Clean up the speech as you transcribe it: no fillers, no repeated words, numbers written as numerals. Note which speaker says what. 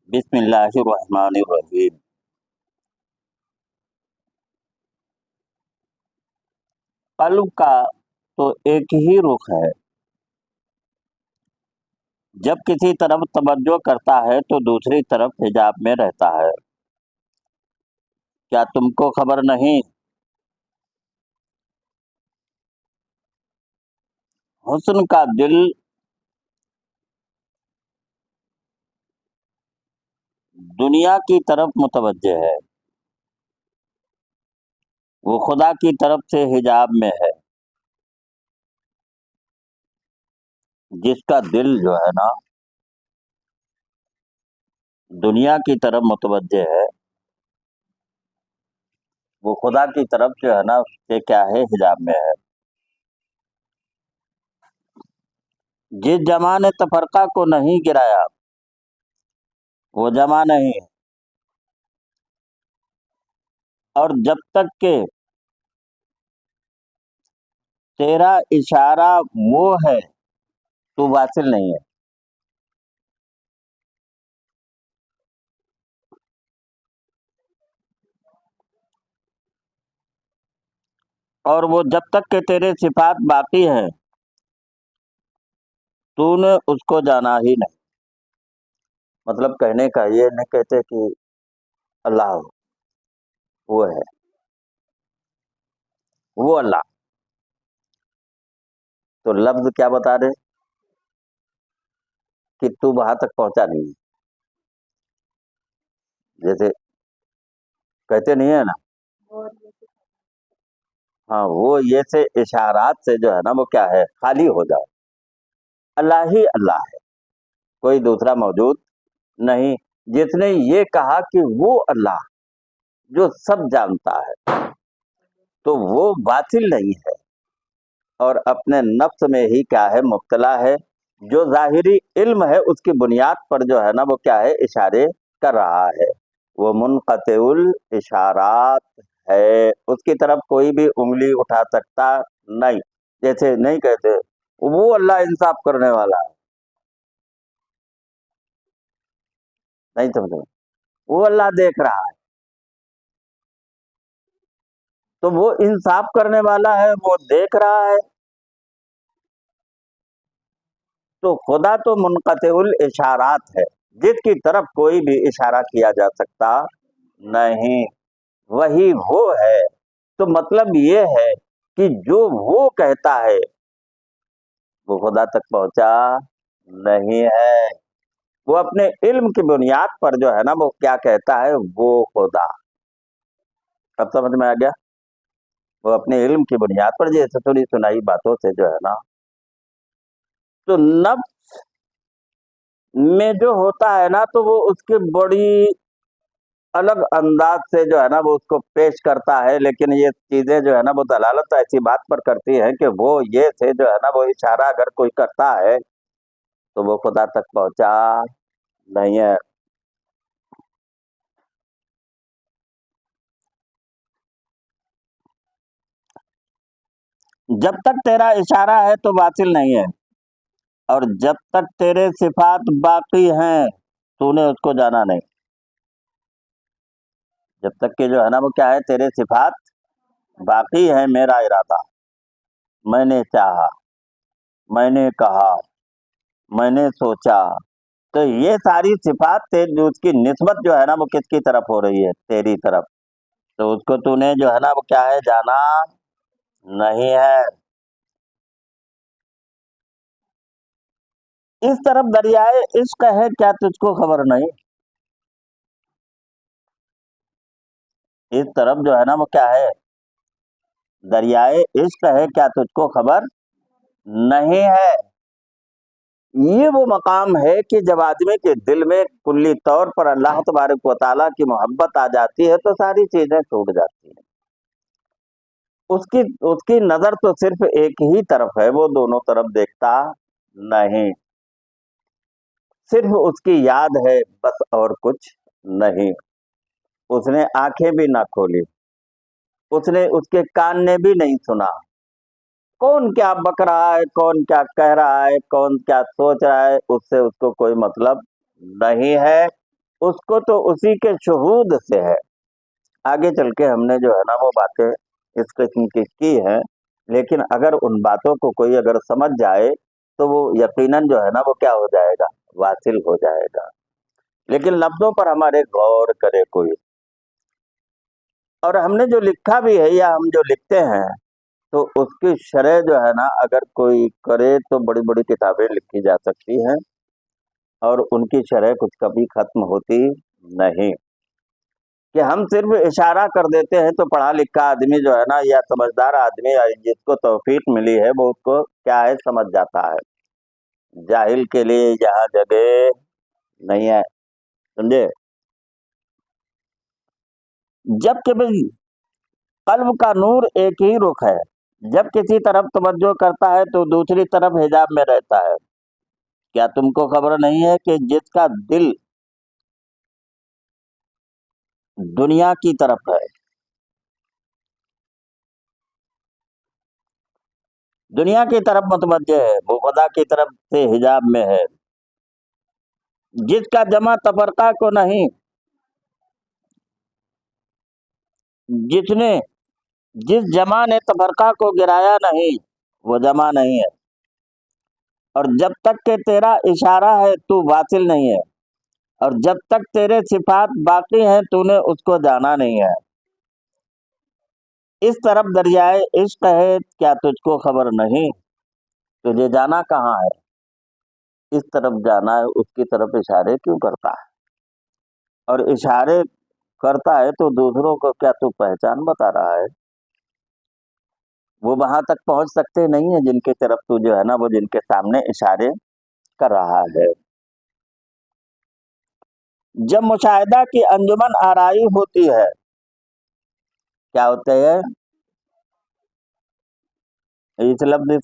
Speaker 1: بسم اللہ الرحمن الرحیم۔ قلب کا تو ایک ہی رخ ہے، جب کسی طرف توجہ کرتا ہے تو دوسری طرف حجاب میں رہتا ہے۔ کیا تم کو خبر نہیں؟ حسن کا دل دنیا کی طرف متوجہ ہے، وہ خدا کی طرف سے حجاب میں ہے۔ جس کا دل جو ہے نا دنیا کی طرف متوجہ ہے، وہ خدا کی طرف جو ہے نا اس سے کیا ہے؟ حجاب میں ہے۔ جس جماع نے تفرقہ کو نہیں گرایا وہ جمع نہیں ہے، اور جب تک کہ تیرا اشارہ وہ ہے تو واصل نہیں ہے۔ اور وہ جب تک کہ تیرے صفات باقی ہیں تو نے اس کو جانا ہی نہیں۔ مطلب کہنے کا یہ نہیں کہتے کہ اللہ وہ ہے، وہ اللہ، تو لفظ کیا بتا رہے کہ تو وہاں تک پہنچا نہیں ہے۔ جیسے کہتے نہیں ہے نا، ہاں وہ یہ سے اشارات سے جو ہے نا وہ کیا ہے؟ خالی ہو جاؤ۔ اللہ ہی اللہ ہے، کوئی دوسرا موجود نہیں۔ جس نے یہ کہا کہ وہ اللہ جو سب جانتا ہے تو وہ باطل نہیں ہے، اور اپنے نفس میں ہی کیا ہے؟ مبتلا ہے۔ جو ظاہری علم ہے اس کی بنیاد پر جو ہے نا وہ کیا ہے؟ اشارے کر رہا ہے۔ وہ منقطع الاشارات ہے، اس کی طرف کوئی بھی انگلی اٹھا سکتا نہیں۔ جیسے نہیں کہتے وہ اللہ انصاف کرنے والا ہے، نہیں سمجھو، وہ اللہ دیکھ رہا ہے، تو وہ انصاف کرنے والا ہے، وہ دیکھ رہا ہے۔ تو خدا تو منقطع الاشارات ہے، جس کی طرف کوئی بھی اشارہ کیا جا سکتا نہیں، وہی وہ ہے۔ تو مطلب یہ ہے کہ جو وہ کہتا ہے وہ خدا تک پہنچا نہیں ہے، وہ اپنے علم کی بنیاد پر جو ہے نا وہ کیا کہتا ہے؟ وہ خدا۔ اب سمجھ میں آ گیا؟ وہ اپنے علم کی بنیاد پر جیسے تھوڑی سنائی باتوں سے جو ہے نا، تو نفس میں جو ہوتا ہے نا تو وہ اس کی بڑی الگ انداز سے جو ہے نا وہ اس کو پیش کرتا ہے، لیکن یہ چیزیں جو ہے نا وہ دلالت ایسی بات پر کرتی ہے کہ وہ یہ سے جو ہے نا وہ اشارہ اگر کوئی کرتا ہے تو وہ خدا تک پہنچا نہیں ہے۔ جب تک تیرا اشارہ ہے تو باطل نہیں ہے، اور جب تک تیرے صفات باقی ہیں تو نے اس کو جانا نہیں۔ جب تک کہ جو ہے نا وہ کیا ہے؟ تیرے صفات باقی ہیں، میرا ارادہ، میں نے چاہا، میں نے کہا، میں نے سوچا، تو یہ ساری صفات تھے جو اس کی نسبت جو ہے نا وہ کس کی طرف ہو رہی ہے؟ تیری طرف۔ تو اس کو تو نے جو ہے نا وہ کیا ہے؟ جانا نہیں ہے۔ اس طرف دریائے عشق ہے، کیا تجھ کو خبر نہیں؟ اس طرف جو ہے نا وہ کیا ہے؟ دریائے عشق ہے، کیا تجھ کو خبر نہیں ہے؟ یہ وہ مقام ہے کہ جب آدمی کے دل میں کلی طور پر اللہ تبارک و تعالیٰ کی محبت آ جاتی ہے تو ساری چیزیں چھوٹ جاتی ہیں۔ اس کی نظر تو صرف ایک ہی طرف ہے، وہ دونوں طرف دیکھتا نہیں، صرف اس کی یاد ہے بس، اور کچھ نہیں۔ اس نے آنکھیں بھی نہ کھولی، اس کے کان نے بھی نہیں سنا، کون کیا بک رہا ہے، کون کیا کہہ رہا ہے، کون کیا سوچ رہا ہے، اس سے اس کو کوئی مطلب نہیں ہے۔ اس کو تو اسی کے شہود سے ہے. آگے چل کے ہم نے جو ہے نا وہ باتیں اس قسم کی ہیں، لیکن اگر ان باتوں کو کوئی اگر سمجھ جائے تو وہ یقیناً جو ہے نا وہ کیا ہو جائے گا، واصل ہو جائے گا. لیکن لفظوں پر ہمارے غور کرے کوئی. اور ہم نے جو لکھا بھی ہے یا ہم جو لکھتے ہیں تو اس کی شرح جو ہے نا اگر کوئی کرے تو بڑی بڑی کتابیں لکھی جا سکتی ہیں اور ان کی شرح کچھ کبھی ختم ہوتی نہیں. کہ ہم صرف اشارہ کر دیتے ہیں تو پڑھا لکھا آدمی جو ہے نا یا سمجھدار آدمی یا جس کو توفیق ملی ہے وہ اس کو کیا ہے سمجھ جاتا ہے. جاہل کے لیے یہاں جگہ نہیں ہے، سمجھے. جب کہ بھئی قلب کا نور ایک ہی رخ ہے، جب کسی طرف توجہ کرتا ہے تو دوسری طرف حجاب میں رہتا ہے. کیا تم کو خبر نہیں ہے کہ جس کا دل دنیا کی طرف ہے، دنیا کی طرف متوجہ ہے، وہ خدا کی طرف سے حجاب میں ہے. جس کا جمع تفرقہ کو نہیں، جس جمع نے تفرقہ کو گرایا نہیں وہ جمع نہیں ہے. اور جب تک کہ تیرا اشارہ ہے تو واصل نہیں ہے، اور جب تک تیرے صفات باقی ہیں تو نے اس کو جانا نہیں ہے. اس طرف دریائے عشق ہے، کیا تجھ کو خبر نہیں، تجھے جانا کہاں ہے. اس طرف جانا ہے، اس کی طرف اشارے کیوں کرتا ہے؟ اور اشارے کرتا ہے تو دوسروں کو کیا تو پہچان بتا رہا ہے؟ وہ وہاں تک پہنچ سکتے نہیں ہیں جن کی طرف تو جو ہے نا وہ جن کے سامنے اشارے کر رہا ہے. جب مشاہدہ کی انجمن آرائی ہوتی ہے، کیا ہوتے ہیں اس لفظ